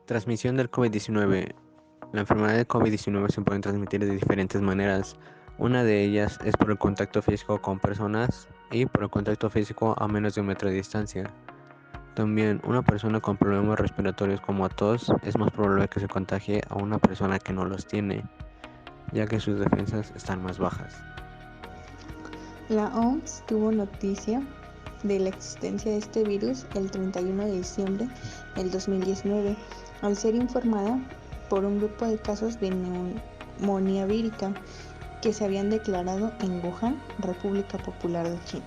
Transmisión del COVID-19. La enfermedad de COVID-19 se puede transmitir de diferentes maneras. Una de ellas es por el contacto físico con personas y por el contacto físico a menos de 1 metro de distancia. También una persona con problemas respiratorios como tos es más probable que se contagie a una persona que no los tiene, ya que sus defensas están más bajas. La OMS tuvo noticia de la existencia de este virus el 31 de diciembre del 2019, al ser informada por un grupo de casos de neumonía vírica que se habían declarado en Wuhan, República Popular de China.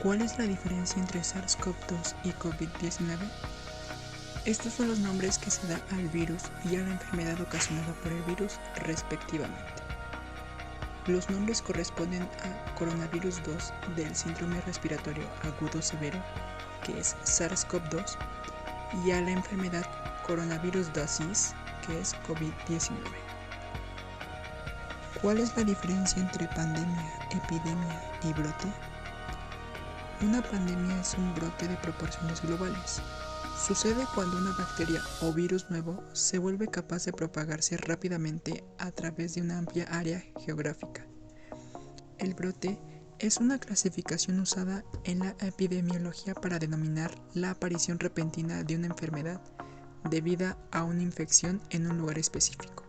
¿Cuál es la diferencia entre SARS-CoV-2 y COVID-19? Estos son los nombres que se da al virus y a la enfermedad ocasionada por el virus, respectivamente. Los nombres corresponden a coronavirus 2 del síndrome respiratorio agudo severo, que es SARS-CoV-2, y a la enfermedad coronavirus disease, que es COVID-19. ¿Cuál es la diferencia entre pandemia, epidemia y brote? Una pandemia es un brote de proporciones globales. Sucede cuando una bacteria o virus nuevo se vuelve capaz de propagarse rápidamente a través de una amplia área geográfica. El brote es una clasificación usada en la epidemiología para denominar la aparición repentina de una enfermedad debida a una infección en un lugar específico.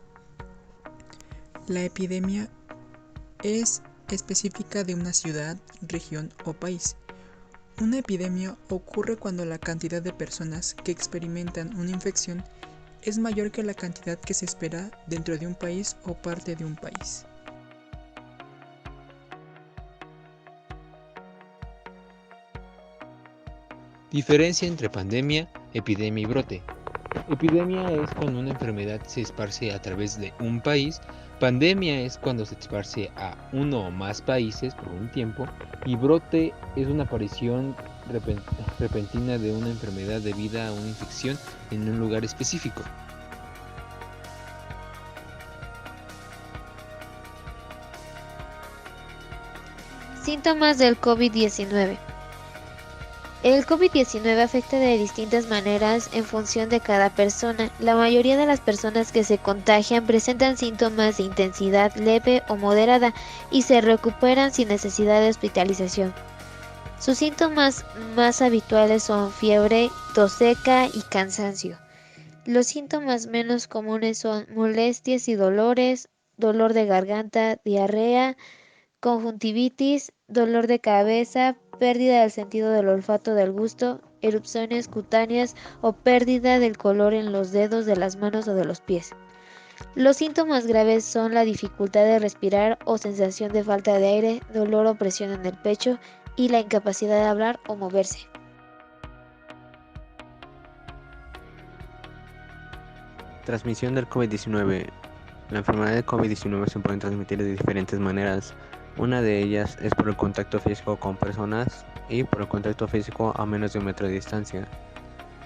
La epidemia es específica de una ciudad, región o país. Una epidemia ocurre cuando la cantidad de personas que experimentan una infección es mayor que la cantidad que se espera dentro de un país o parte de un país. Diferencia entre pandemia, epidemia y brote. Epidemia es cuando una enfermedad se esparce a través de un país. Pandemia es cuando se esparce a uno o más países por un tiempo. Y brote es una aparición repentina de una enfermedad debida a una infección en un lugar específico. Síntomas del COVID-19. El COVID-19 afecta de distintas maneras en función de cada persona. La mayoría de las personas que se contagian presentan síntomas de intensidad leve o moderada y se recuperan sin necesidad de hospitalización. Sus síntomas más habituales son fiebre, tos seca y cansancio. Los síntomas menos comunes son molestias y dolores, dolor de garganta, diarrea, conjuntivitis, dolor de cabeza, pérdida del sentido del olfato del gusto, erupciones cutáneas o pérdida del color en los dedos de las manos o de los pies. Los síntomas graves son la dificultad de respirar o sensación de falta de aire, dolor o presión en el pecho y la incapacidad de hablar o moverse. Transmisión del COVID-19. La enfermedad de COVID-19 se puede transmitir de diferentes maneras. Una de ellas es por el contacto físico con personas y por el contacto físico a menos de 1 metro de distancia.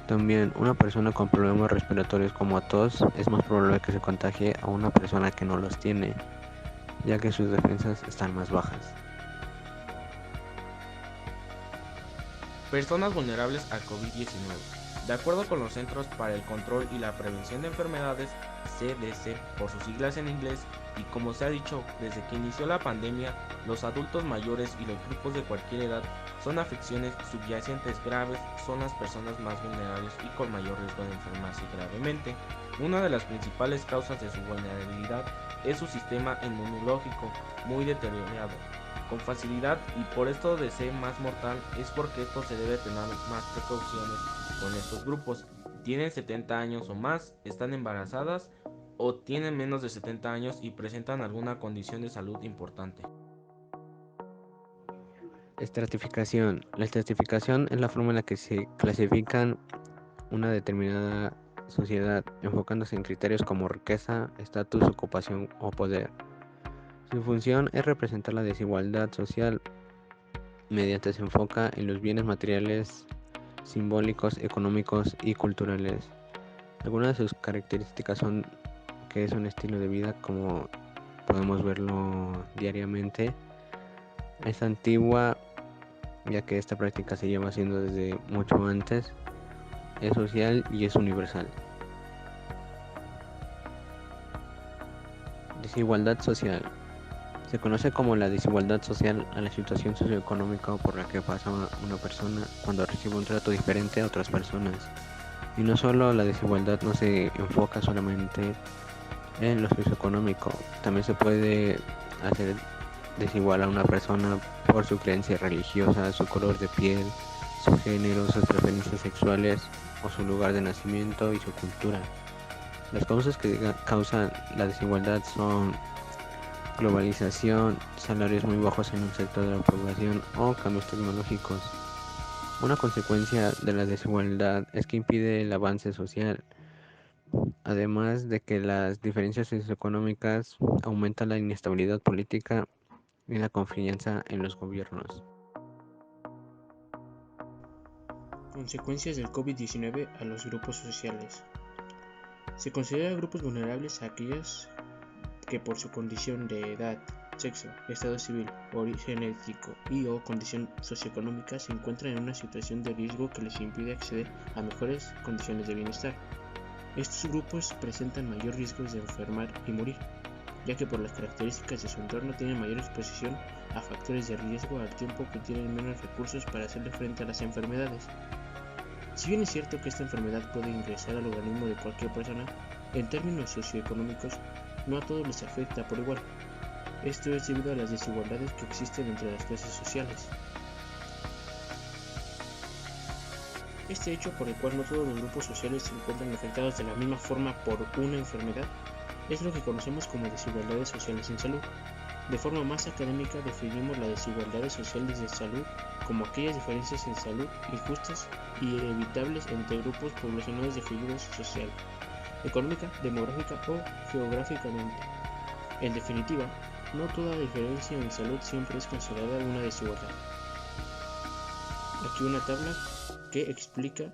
También una persona con problemas respiratorios como tos es más probable que se contagie a una persona que no los tiene, ya que sus defensas están más bajas. Personas vulnerables al COVID-19. De acuerdo con los Centros para el Control y la Prevención de Enfermedades, CDC por sus siglas en inglés, y como se ha dicho desde que inició la pandemia, los adultos mayores y los grupos de cualquier edad son afecciones subyacentes graves, son las personas más vulnerables y con mayor riesgo de enfermarse gravemente. Una de las principales causas de su vulnerabilidad es su sistema inmunológico muy deteriorado con facilidad, y por esto de ser más mortal es porque esto se debe tener más precauciones con estos grupos. Tienen 70 años o más, están embarazadas o tienen menos de 70 años y presentan alguna condición de salud importante. Estratificación. La estratificación es la forma en la que se clasifican una determinada sociedad, enfocándose en criterios como riqueza, estatus, ocupación o poder. Su función es representar la desigualdad social mediante se enfoca en los bienes materiales, simbólicos, económicos y culturales. Algunas de sus características son que es un estilo de vida como podemos verlo diariamente, es antigua ya que esta práctica se lleva haciendo desde mucho antes, es social y es universal. Desigualdad social. Se conoce como la desigualdad social a la situación socioeconómica por la que pasa una persona cuando recibe un trato diferente a otras personas. Y no solo la desigualdad no se enfoca solamente en lo socioeconómico, también se puede hacer desigual a una persona por su creencia religiosa, su color de piel, su género, sus preferencias sexuales o su lugar de nacimiento y su cultura. Las causas que causan la desigualdad son globalización, salarios muy bajos en un sector de la población o cambios tecnológicos. Una consecuencia de la desigualdad es que impide el avance social, además de que las diferencias socioeconómicas aumentan la inestabilidad política y la confianza en los gobiernos. Consecuencias del COVID-19 a los grupos sociales. Se considera grupos vulnerables a aquellos que por su condición de edad, sexo, estado civil, origen étnico y o condición socioeconómica se encuentran en una situación de riesgo que les impide acceder a mejores condiciones de bienestar. Estos grupos presentan mayor riesgo de enfermar y morir, ya que por las características de su entorno tienen mayor exposición a factores de riesgo al tiempo que tienen menos recursos para hacerle frente a las enfermedades. Si bien es cierto que esta enfermedad puede ingresar al organismo de cualquier persona, en términos socioeconómicos no a todos les afecta por igual. Esto es debido a las desigualdades que existen entre las clases sociales. Este hecho por el cual no todos los grupos sociales se encuentran afectados de la misma forma por una enfermedad es lo que conocemos como desigualdades sociales en salud. De forma más académica definimos las desigualdades sociales de salud como aquellas diferencias en salud injustas y evitables entre grupos poblacionales definidos social, económica, demográfica o geográficamente. En definitiva, no toda diferencia en salud siempre es considerada una desigualdad. Aquí una tabla que explica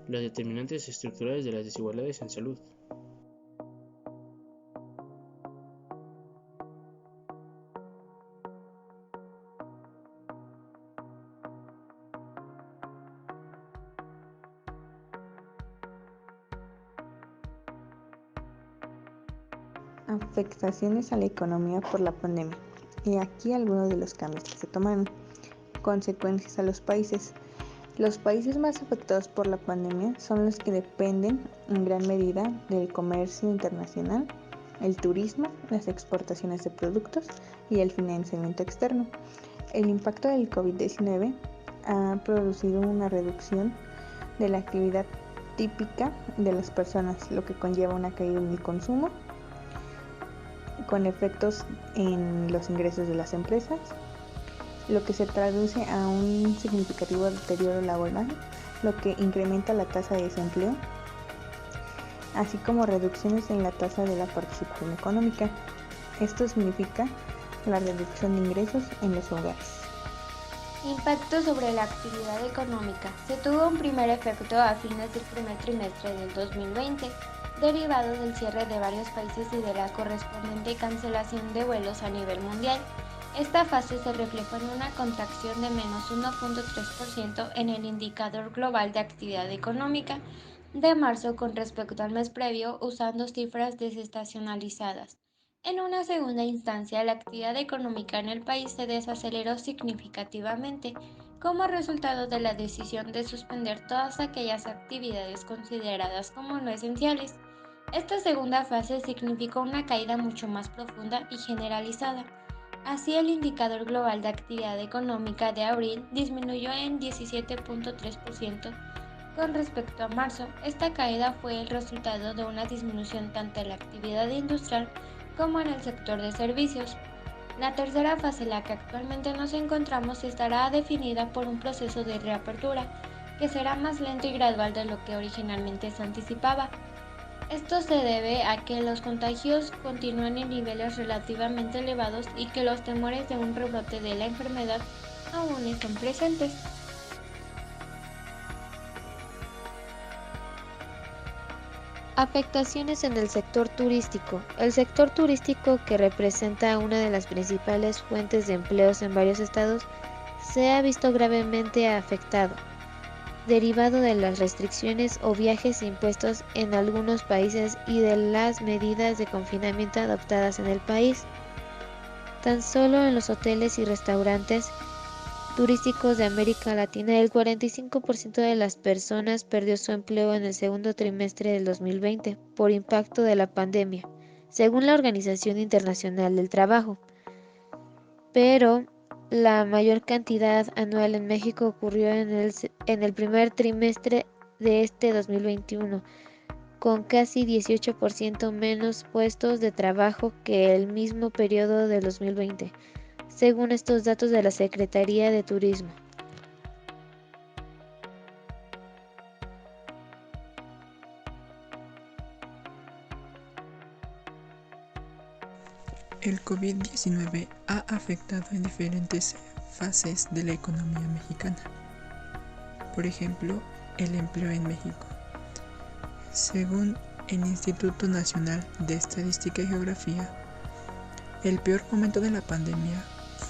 las determinantes estructurales de las desigualdades en salud. Afectaciones a la economía por la pandemia. Y aquí algunos de los cambios que se tomaron. Consecuencias a los países. Los países más afectados por la pandemia son los que dependen en gran medida del comercio internacional, el turismo, las exportaciones de productos y el financiamiento externo. El impacto del COVID-19 ha producido una reducción de la actividad típica de las personas, lo que conlleva una caída en el consumo, con efectos en los ingresos de las empresas, lo que se traduce a un significativo deterioro laboral, lo que incrementa la tasa de desempleo, así como reducciones en la tasa de la participación económica. Esto significa la reducción de ingresos en los hogares. Impacto sobre la actividad económica. Se tuvo un primer efecto a fines del primer trimestre del 2020, derivado del cierre de varios países y de la correspondiente cancelación de vuelos a nivel mundial. Esta fase se reflejó en una contracción de menos 1.3% en el indicador global de actividad económica de marzo con respecto al mes previo, usando cifras desestacionalizadas. En una segunda instancia, la actividad económica en el país se desaceleró significativamente como resultado de la decisión de suspender todas aquellas actividades consideradas como no esenciales. Esta segunda fase significó una caída mucho más profunda y generalizada. Así, el indicador global de actividad económica de abril disminuyó en 17.3% con respecto a marzo. Esta caída fue el resultado de una disminución tanto en la actividad industrial como en el sector de servicios. La tercera fase en la que actualmente nos encontramos estará definida por un proceso de reapertura que será más lento y gradual de lo que originalmente se anticipaba. Esto se debe a que los contagios continúan en niveles relativamente elevados y que los temores de un rebrote de la enfermedad aún están presentes. Afectaciones en el sector turístico. El sector turístico, que representa una de las principales fuentes de empleos en varios estados, se ha visto gravemente afectado, derivado de las restricciones o viajes impuestos en algunos países y de las medidas de confinamiento adoptadas en el país. Tan solo en los hoteles y restaurantes turísticos de América Latina, el 45% de las personas perdió su empleo en el segundo trimestre del 2020 por impacto de la pandemia, según la Organización Internacional del Trabajo. Pero la mayor cantidad anual en México ocurrió en el primer trimestre de este 2021, con casi 18% menos puestos de trabajo que el mismo periodo del 2020, según estos datos de la Secretaría de Turismo. El COVID-19 ha afectado en diferentes fases de la economía mexicana. Por ejemplo, el empleo en México. Según el Instituto Nacional de Estadística y Geografía, el peor momento de la pandemia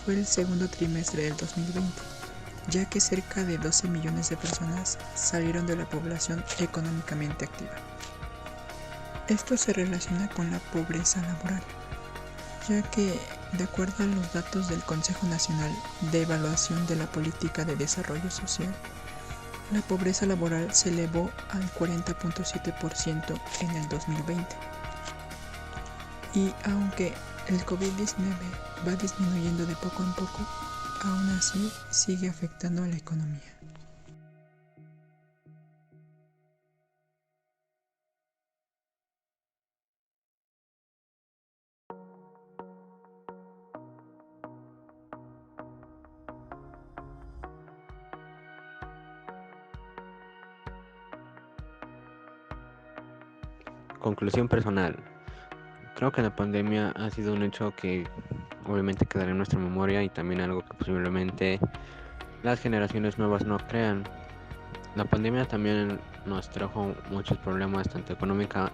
fue el segundo trimestre del 2020, ya que cerca de 12 millones de personas salieron de la población económicamente activa. Esto se relaciona con la pobreza laboral, ya que, de acuerdo a los datos del Consejo Nacional de Evaluación de la Política de Desarrollo Social, la pobreza laboral se elevó al 40.7% en el 2020. Y aunque el COVID-19 va disminuyendo de poco en poco, aún así sigue afectando a la economía. Conclusión personal. Creo que la pandemia ha sido un hecho que obviamente quedará en nuestra memoria y también algo que posiblemente las generaciones nuevas no crean. La pandemia también nos trajo muchos problemas, tanto económica,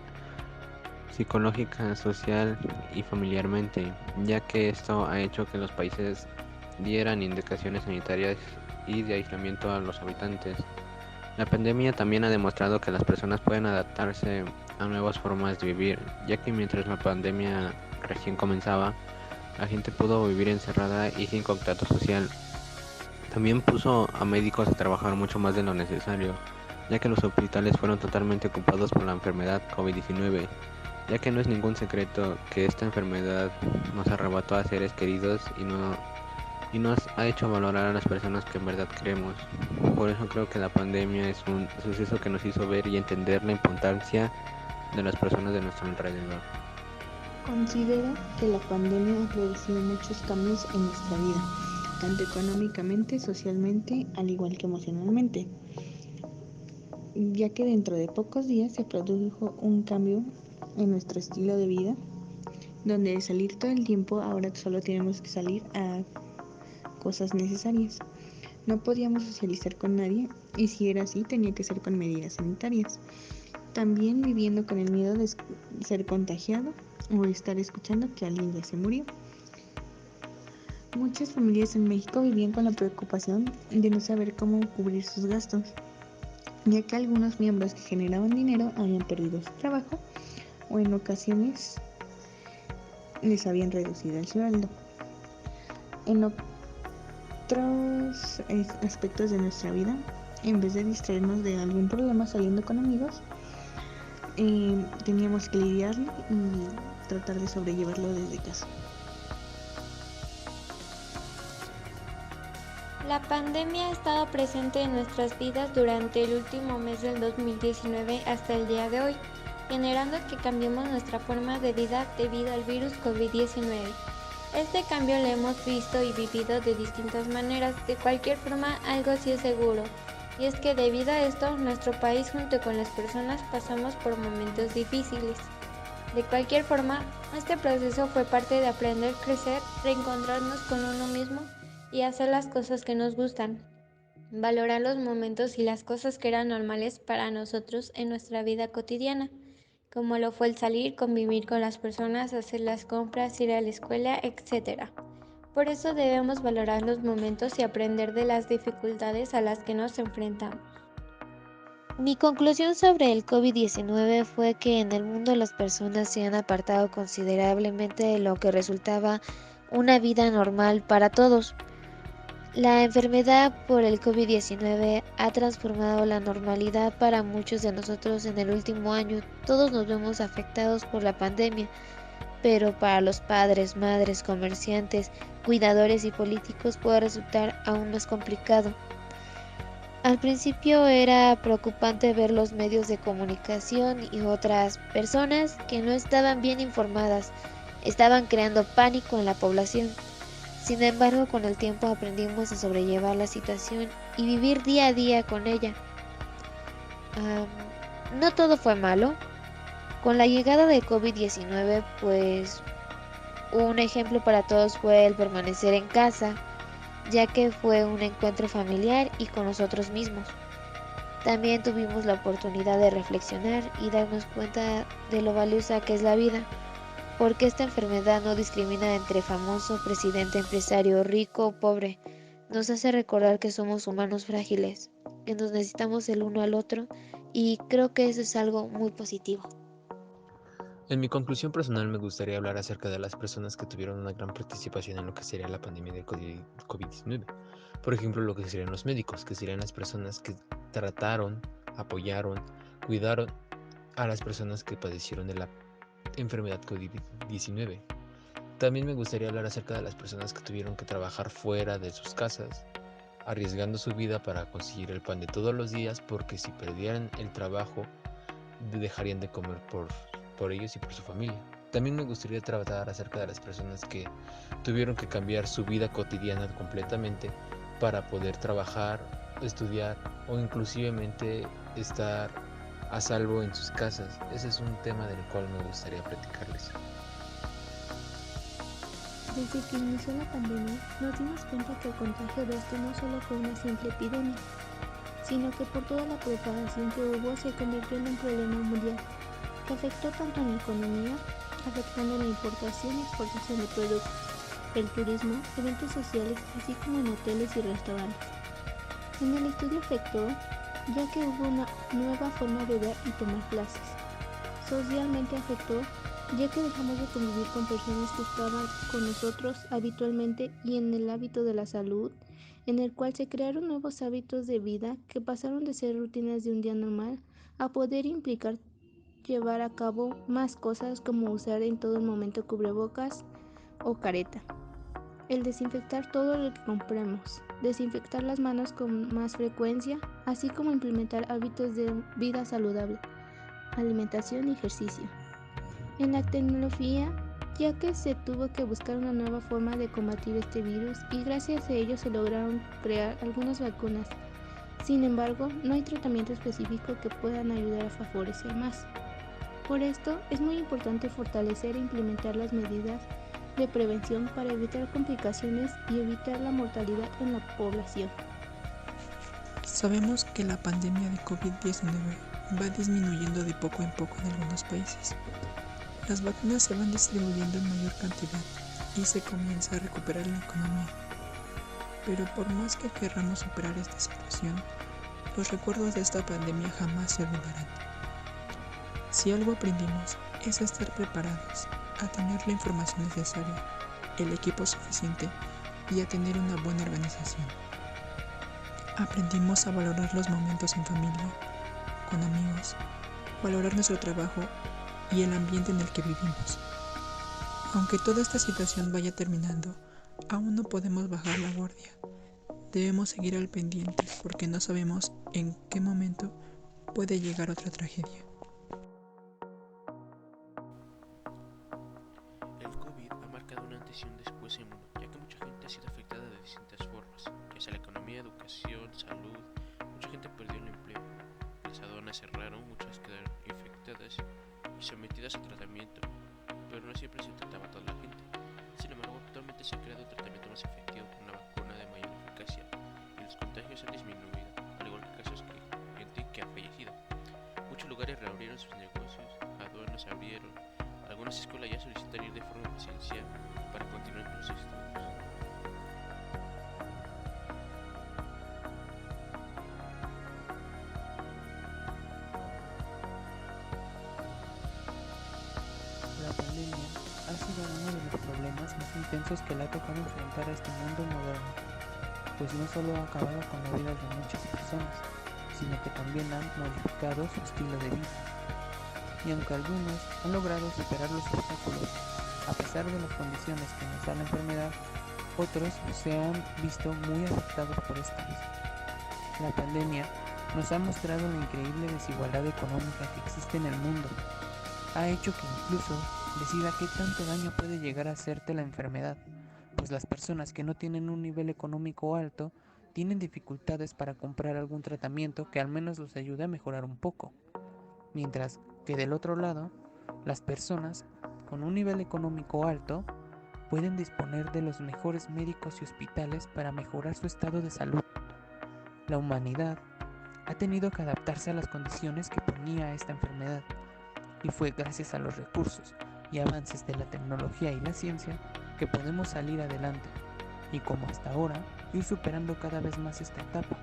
psicológica, social y familiarmente, ya que esto ha hecho que los países dieran indicaciones sanitarias y de aislamiento a los habitantes. La pandemia también ha demostrado que las personas pueden adaptarse a nuevas formas de vivir, ya que mientras la pandemia recién comenzaba, la gente pudo vivir encerrada y sin contacto social. También puso a médicos a trabajar mucho más de lo necesario, ya que los hospitales fueron totalmente ocupados por la enfermedad COVID-19, ya que no es ningún secreto que esta enfermedad nos arrebató a seres queridos y nos ha hecho valorar a las personas que en verdad queremos. Por eso creo que la pandemia es un suceso que nos hizo ver y entender la importancia de las personas de nuestro alrededor. Considero que la pandemia ha producido muchos cambios en nuestra vida, tanto económicamente, socialmente, al igual que emocionalmente, ya que dentro de pocos días se produjo un cambio en nuestro estilo de vida, donde de salir todo el tiempo ahora solo tenemos que salir a cosas necesarias. No podíamos socializar con nadie y si era así tenía que ser con medidas sanitarias. También viviendo con el miedo de ser contagiado o estar escuchando que alguien ya se murió. Muchas familias en México vivían con la preocupación de no saber cómo cubrir sus gastos, ya que algunos miembros que generaban dinero habían perdido su trabajo o en ocasiones les habían reducido el sueldo. En otros aspectos de nuestra vida, en vez de distraernos de algún problema saliendo con amigos, teníamos que lidiarlo y tratar de sobrellevarlo desde casa. La pandemia ha estado presente en nuestras vidas durante el último mes del 2019 hasta el día de hoy, generando que cambiemos nuestra forma de vida debido al virus COVID-19. Este cambio lo hemos visto y vivido de distintas maneras. De cualquier forma, algo sí es seguro, y es que debido a esto, nuestro país junto con las personas pasamos por momentos difíciles. De cualquier forma, este proceso fue parte de aprender, crecer, reencontrarnos con uno mismo y hacer las cosas que nos gustan, valorar los momentos y las cosas que eran normales para nosotros en nuestra vida cotidiana, como lo fue el salir, convivir con las personas, hacer las compras, ir a la escuela, etc. Por eso debemos valorar los momentos y aprender de las dificultades a las que nos enfrentamos. Mi conclusión sobre el COVID-19 fue que en el mundo las personas se han apartado considerablemente de lo que resultaba una vida normal para todos. La enfermedad por el COVID-19 ha transformado la normalidad para muchos de nosotros en el último año. Todos nos vemos afectados por la pandemia, pero para los padres, madres, comerciantes, cuidadores y políticos puede resultar aún más complicado. Al principio era preocupante ver los medios de comunicación y otras personas que no estaban bien informadas, estaban creando pánico en la población. Sin embargo, con el tiempo aprendimos a sobrellevar la situación y vivir día a día con ella. No todo fue malo. Con la llegada del COVID-19, pues un ejemplo para todos fue el permanecer en casa, ya que fue un encuentro familiar y con nosotros mismos. También tuvimos la oportunidad de reflexionar y darnos cuenta de lo valiosa que es la vida, porque esta enfermedad no discrimina entre famoso, presidente, empresario, rico o pobre. Nos hace recordar que somos humanos frágiles, que nos necesitamos el uno al otro, y creo que eso es algo muy positivo. En mi conclusión personal me gustaría hablar acerca de las personas que tuvieron una gran participación en lo que sería la pandemia del COVID-19. Por ejemplo, lo que serían los médicos, que serían las personas que trataron, apoyaron, cuidaron a las personas que padecieron de la enfermedad COVID-19. También me gustaría hablar acerca de las personas que tuvieron que trabajar fuera de sus casas, arriesgando su vida para conseguir el pan de todos los días, porque si perdieran el trabajo, dejarían de comer por ellos y por su familia. También me gustaría tratar acerca de las personas que tuvieron que cambiar su vida cotidiana completamente para poder trabajar, estudiar o inclusivemente estar a salvo en sus casas. Ese es un tema del cual me gustaría platicarles. Desde que inició la pandemia, nos dimos cuenta que el contagio de esto no solo fue una simple epidemia, sino que por toda la propagación que hubo se convirtió en un problema mundial, que afectó tanto en la economía, afectando la importación y exportación de productos, el turismo, eventos sociales, así como en hoteles y restaurantes. En el estudio afectó, ya que hubo una nueva forma de ver y tomar clases. Socialmente afectó, ya que dejamos de convivir con personas que estaban con nosotros habitualmente, y en el hábito de la salud, en el cual se crearon nuevos hábitos de vida que pasaron de ser rutinas de un día normal a poder implicar llevar a cabo más cosas como usar en todo momento cubrebocas o careta, el desinfectar todo lo que compremos, desinfectar las manos con más frecuencia, así como implementar hábitos de vida saludable, alimentación y ejercicio. En la tecnología, ya que se tuvo que buscar una nueva forma de combatir este virus y gracias a ello se lograron crear algunas vacunas. Sin embargo, no hay tratamiento específico que puedan ayudar a favorecer más. Por esto, es muy importante fortalecer e implementar las medidas de prevención para evitar complicaciones y evitar la mortalidad en la población. Sabemos que la pandemia de COVID-19 va disminuyendo de poco en poco en algunos países. Las vacunas se van distribuyendo en mayor cantidad y se comienza a recuperar la economía. Pero por más que querramos superar esta situación, los recuerdos de esta pandemia jamás se olvidarán. Si algo aprendimos es a estar preparados, a tener la información necesaria, el equipo suficiente y a tener una buena organización. Aprendimos a valorar los momentos en familia, con amigos, valorar nuestro trabajo y el ambiente en el que vivimos. Aunque toda esta situación vaya terminando, aún no podemos bajar la guardia. Debemos seguir al pendiente porque no sabemos en qué momento puede llegar otra tragedia. El COVID ha marcado un antes y un después en el mundo, ya que mucha gente ha sido afectada de distintas formas, ya sea la economía, educación, salud. Mucha gente perdió el empleo, las aduanas cerraron, muchas quedaron infectadas y sometidas a tratamiento, pero no siempre se trataba a toda la gente. Sin embargo, actualmente se ha creado un tratamiento más efectivo con una vacuna de mayor eficacia y los contagios han disminuido, al igual que casos de gente que ha fallecido. Muchos lugares reabrieron sus negocios, aduanas abrieron, algunas escuelas ya solicitan ir de forma presencial para continuar con sus estudios. La pandemia ha sido uno de los problemas más intensos que le ha tocado enfrentar a este mundo moderno, pues no solo ha acabado con la vida de muchas personas, sino que también han modificado su estilo de vida. Y aunque algunos han logrado superar los obstáculos, a pesar de las condiciones que nos da la enfermedad, otros se han visto muy afectados por esta misma. La pandemia nos ha mostrado la increíble desigualdad económica que existe en el mundo. Ha hecho que incluso decida qué tanto daño puede llegar a hacerte la enfermedad, pues las personas que no tienen un nivel económico alto tienen dificultades para comprar algún tratamiento que al menos los ayude a mejorar un poco, mientras que del otro lado, las personas con un nivel económico alto pueden disponer de los mejores médicos y hospitales para mejorar su estado de salud. La humanidad ha tenido que adaptarse a las condiciones que ponía esta enfermedad, y fue gracias a los recursos y avances de la tecnología y la ciencia que podemos salir adelante, y como hasta ahora, ir superando cada vez más esta etapa,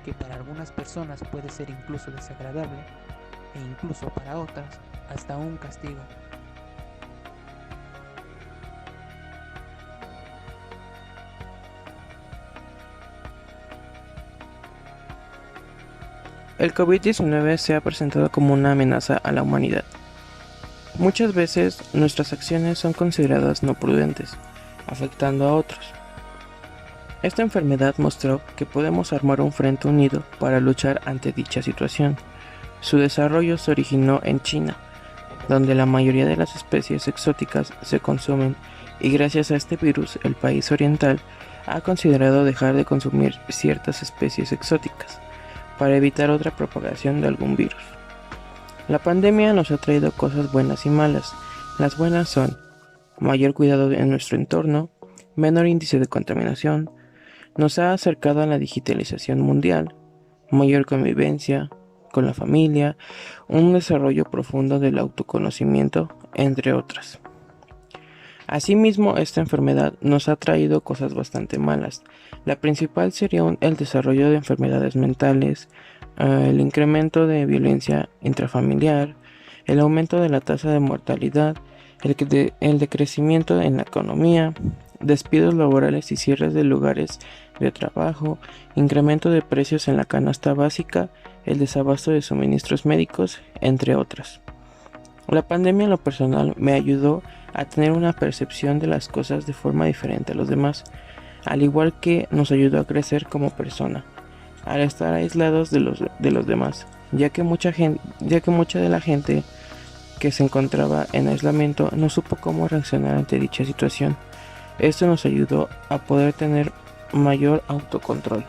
que para algunas personas puede ser incluso desagradable, e incluso para otras, hasta un castigo. El COVID-19 se ha presentado como una amenaza a la humanidad. Muchas veces nuestras acciones son consideradas no prudentes, afectando a otros. Esta enfermedad mostró que podemos armar un frente unido para luchar ante dicha situación. Su desarrollo se originó en China, donde la mayoría de las especies exóticas se consumen, y gracias a este virus el país oriental ha considerado dejar de consumir ciertas especies exóticas para evitar otra propagación de algún virus. La pandemia nos ha traído cosas buenas y malas. Las buenas son mayor cuidado en nuestro entorno, menor índice de contaminación, nos ha acercado a la digitalización mundial, mayor convivencia con la familia, un desarrollo profundo del autoconocimiento, entre otras. Asimismo, esta enfermedad nos ha traído cosas bastante malas. La principal sería el desarrollo de enfermedades mentales, el incremento de violencia intrafamiliar, el aumento de la tasa de mortalidad, el decrecimiento en la economía, despidos laborales y cierres de lugares de trabajo, incremento de precios en la canasta básica, el desabasto de suministros médicos, entre otras. La pandemia en lo personal me ayudó a tener una percepción de las cosas de forma diferente a los demás, al igual que nos ayudó a crecer como persona, al estar aislados de los demás, ya que mucha de la gente que se encontraba en aislamiento no supo cómo reaccionar ante dicha situación. Esto nos ayudó a poder tener mayor autocontrol.